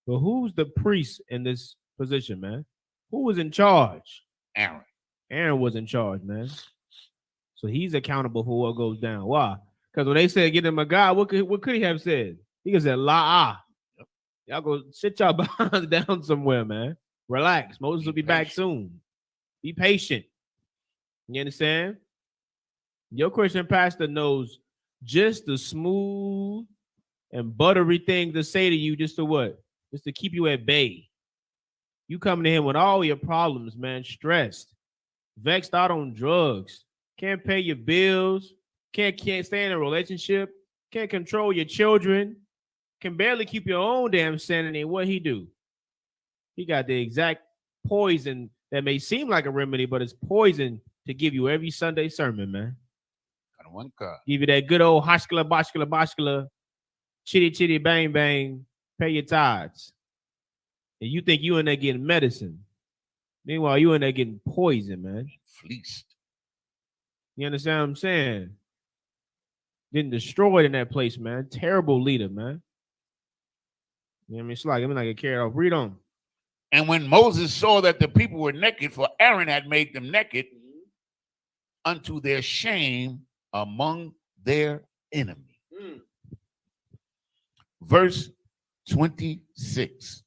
But who's the priest in this position, man? Who was in charge? Aaron. Aaron was in charge, man. So he's accountable for what goes down. Why? Because when they said get him a God, what could he have said? He could have said, la-ah. Y'all go sit y'all behinds down somewhere, man. Relax. Moses will be back soon. Be patient. You understand? Your Christian pastor knows just the smooth and buttery thing to say to you, just to what? Just to keep you at bay. You coming to him with all your problems, man, stressed, vexed out on drugs, can't pay your bills, can't stay in a relationship, can't control your children, can barely keep your own damn sanity. What he do? He got the exact poison that may seem like a remedy, but it's poison to give you every Sunday sermon, man. Give you that good old hoskula, boskula, chitty, chitty, bang, bang, pay your tithes. And you think you in there getting medicine. Meanwhile, you in there getting poison, man. Fleeced. You understand what I'm saying? Getting destroyed in that place, man. Terrible leader, man. You know what I mean? It's like, I get carried off. Read on. And when Moses saw that the people were naked, for Aaron had made them naked unto their shame among their enemy. Verse 26.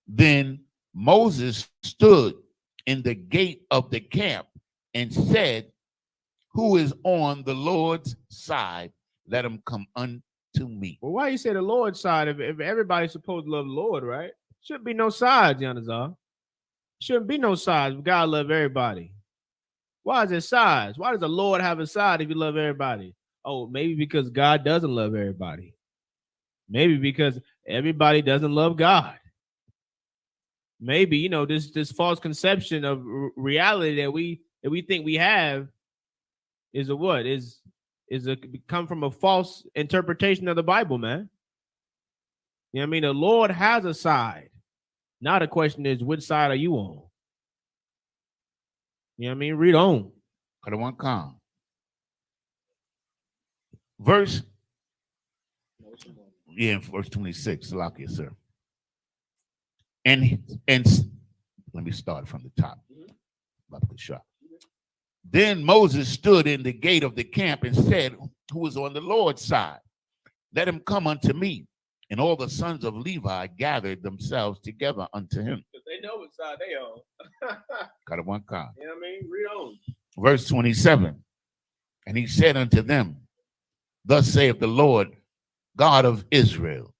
Then Moses stood in the gate of the camp and said, who is on the Lord's side? Let him come unto me. Well, why you say the Lord's side if everybody's supposed to love the Lord, right? Shouldn't be no sides, Yanazar. Shouldn't be no sides. God love everybody. Why is there sides? Why does the Lord have a side if you love everybody? Oh, maybe because God doesn't love everybody. Maybe because everybody doesn't love God. Maybe, this false conception of reality that we think we have is a what? Is a come from a false interpretation of the Bible, man. You know what I mean? The Lord has a side. Now the question is, which side are you on? You know what I mean? Read on. Verse 26, Salakia, sir. And let me start from the top. Then Moses stood in the gate of the camp and said, who is on the Lord's side? Let him come unto me. And all the sons of Levi gathered themselves together unto him. Because they know what side they on. You know what I mean? Read on. Verse 27. And he said unto them, thus saith the Lord, God of Israel,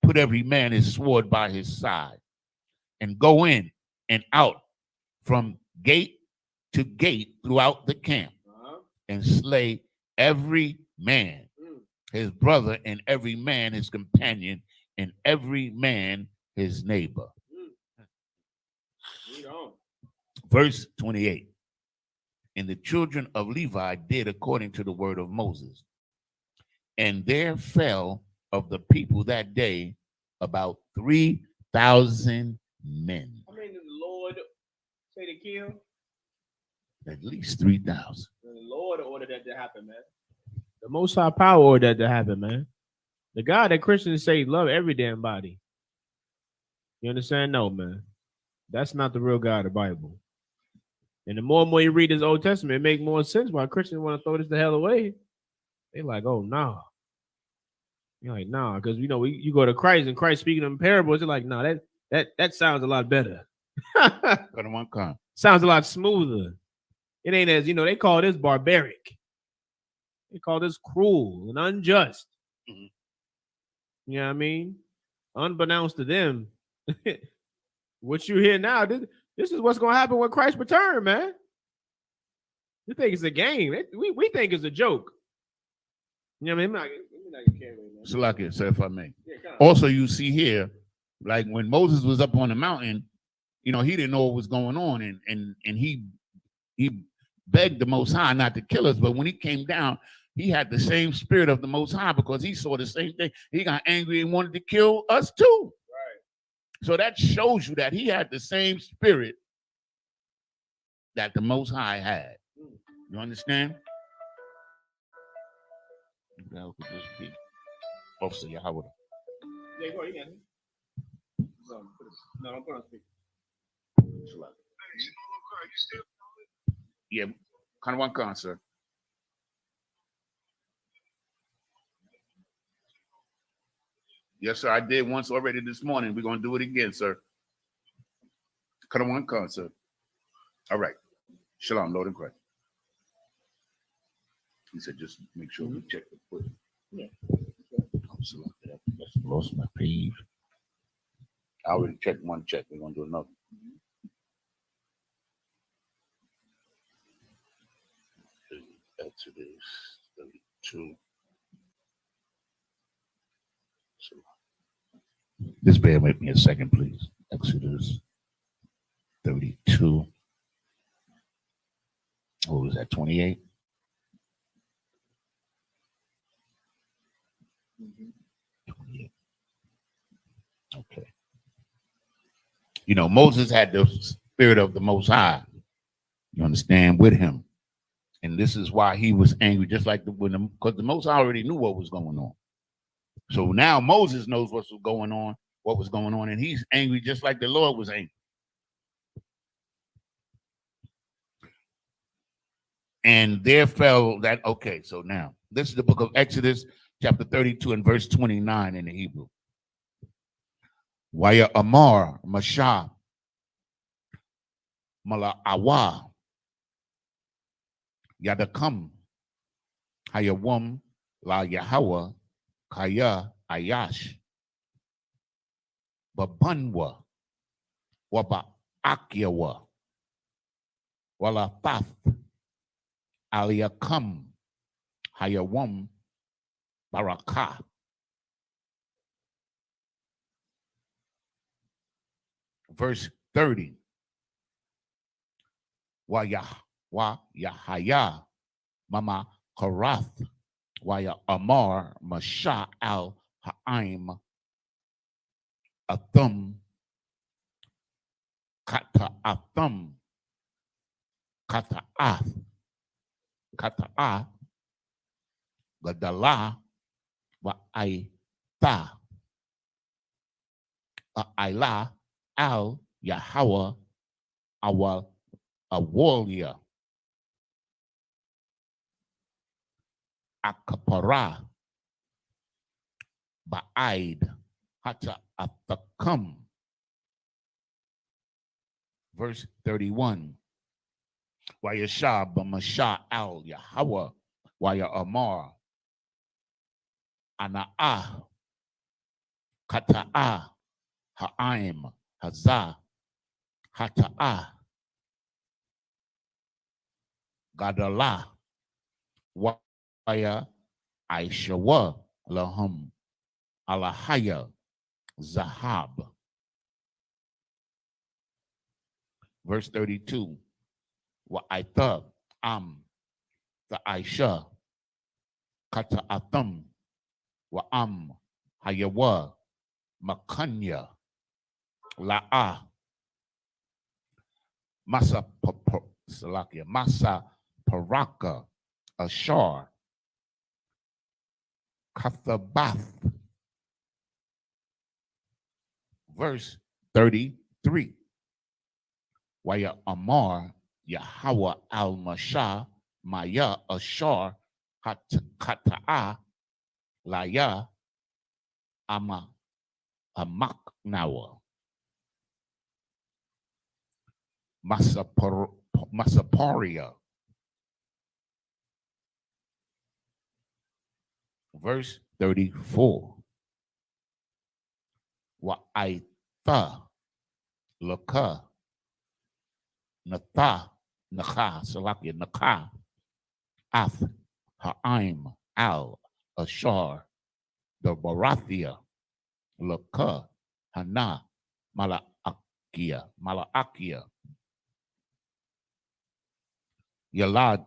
put every man his sword by his side, and go in and out from gate to gate throughout the camp, and slay every man his brother, and every man his companion, and every man his neighbor. Verse 28. And the children of Levi did according to the word of Moses. And there fell of the people that day about 3,000 men. How many did the Lord say to kill? At least 3,000. The Lord ordered that to happen, man. The Most High power ordered that to happen, man. The God that Christians say love every damn body. You understand? No, man. That's not the real God of the Bible. And the more and more you read this Old Testament, it makes more sense why Christians want to throw this the hell away. They're like, oh, no. You're like, nah, because, you go to Christ and Christ speaking in parables, you're like, nah, that sounds a lot better. Sounds a lot smoother. It ain't as, they call this barbaric. They call this cruel and unjust. You know what I mean? Unbeknownst to them, what you hear now, this is what's going to happen when Christ return, man. You think it's a game. We think it's a joke. You know what I mean? Salakia, sir, if I may. Also, you see here, like when Moses was up on the mountain, he didn't know what was going on, and he begged the Most High not to kill us. But when he came down, he had the same spirit of the Most High because he saw the same thing. He got angry and wanted to kill us too. Right. So that shows you that he had the same spirit that the Most High had. You understand? That could just be Officer Yahweh. Yeah, go ahead, you got it. No, don't put on speaker. Yeah, kind of one concert. Yes, sir. I did once already this morning. We're going to do it again, sir. Kind of one concert. All right. Shalom, Lord in Christ. He said, just make sure we check the foot. Yeah. I lost my page. I already checked one check. We're going to do another. Exodus 32. Just bear with me a second, please. Exodus 32. What was that, 28? Mhm. 28. Okay. You know, Moses had the spirit of the Most High, you understand, with him. And this is why he was angry, just like because the Most High already knew what was going on. So now Moses knows what was going on, and he's angry just like the Lord was angry. And there fell that, okay, so now this is the book of Exodus, chapter 32 and verse 29 in the Hebrew. Waya Amar, Mashah, Mala Awa, Yadakam, Hayawam, La Yahweh, Kaya Ayash, Babanwa, Waba Akyawa, Wala Fath, Aliyakam, Hayawam, Barakah. Verse 30. Wa Yahaya, Mama Karath, Waya Amar, Masha al Ha'im, Athum, Kata Athum, Kata'ath, Kata'ath, Gadala, Wa'aitha, Aila, Al Yahweh, our Awalia, Akapara, Ba'aid, Hata Athakam. Verse 31. Wayashah Bamasha Al Yahweh, Waya Amar, Ana'ah, Kata'ah, Ha'aim, Hazah, Hata'ah, Gadala, Waya Aishawa, Lahum, Alahaya, Zahab. Verse 32. Wa'aitha, the Aisha, Kata'atham, Wa'am, Hayawa, Makanya, La'ah, Masa Paraka, Ashar, Kathabath. Verse 33. Waya Amar, Yahweh al Mashah, Maya Ashar, Kata'a, Laya, Ama, Amaknawa, Masaparia. Verse 34. Wa'aitha, Laka, Natha, Nakha, Salakia, Nakha, Ath, Ha'im, Al, Ashar, the Barathia, Laka, Hana, Malaakia, Yalad,